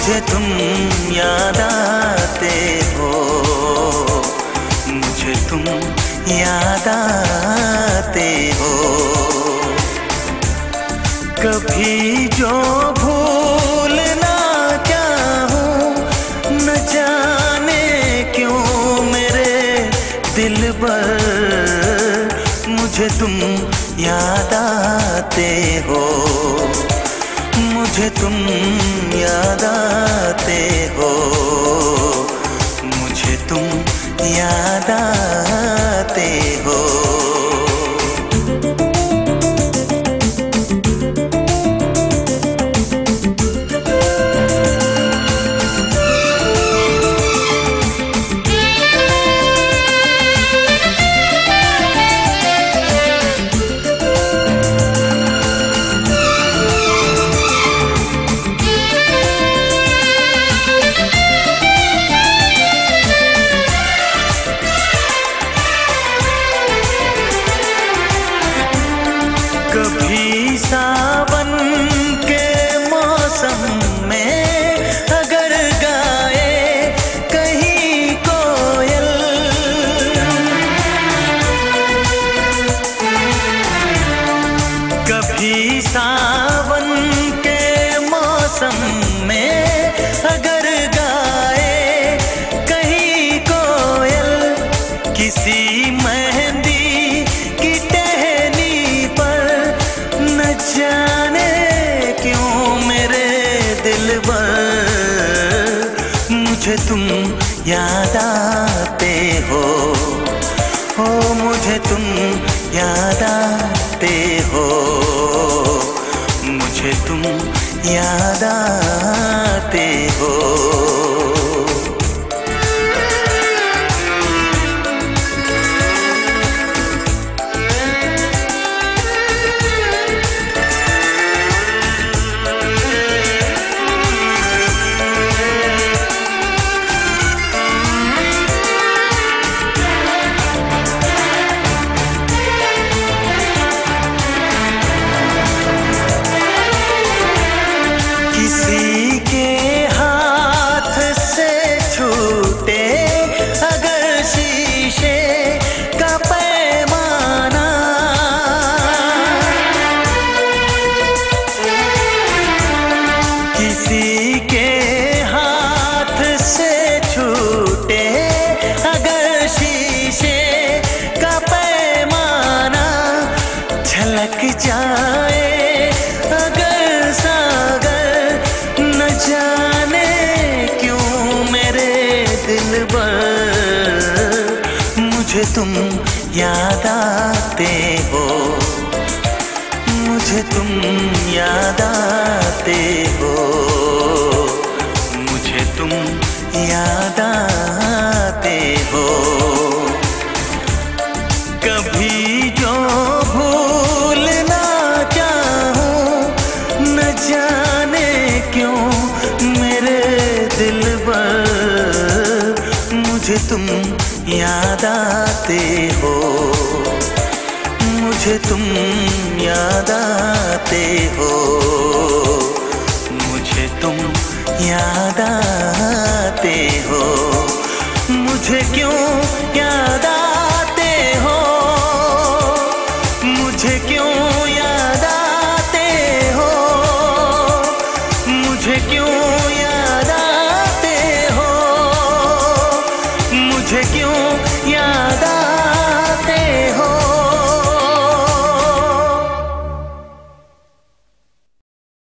मुझे तुम याद आते हो, मुझे तुम याद आते हो। कभी जो भूल ना चाहूं, न जाने क्यों मेरे दिल पर मुझे तुम याद आते हो, मुझे तुम याद आते हो, मुझे तुम याद आते हो। कभी सावन के मौसम में अगर गाए कहीं कोयल, कभी सावन के मौसम में अगर गाए कहीं कोयल, किसी मेहंदी की टहनी पर न जाने क्यों मेरे दिल पर मुझे तुम याद आते हो, मुझे तुम याद आते हो, मुझे तुम याद आते हो। किसी के हाथ से छूटे अगर शीशे का पैमाना, किसी के हाथ से छूटे अगर शीशे का पैमाना, झलक जाए अगर सागर, न जाने क्यों मेरे दिल पर मुझे तुम याद आते हो, मुझे तुम याद आते हो, मुझे तुम याद आते हो। कभी जो भूल ना चाहूं, न जाने क्यों मेरे दिल पर मुझे तुम याद आते हो, मुझे तुम याद आते हो, मुझे तुम याद आते हो। मुझे क्यों याद आते हो, मुझे क्यों याद आते हो, मुझे क्यों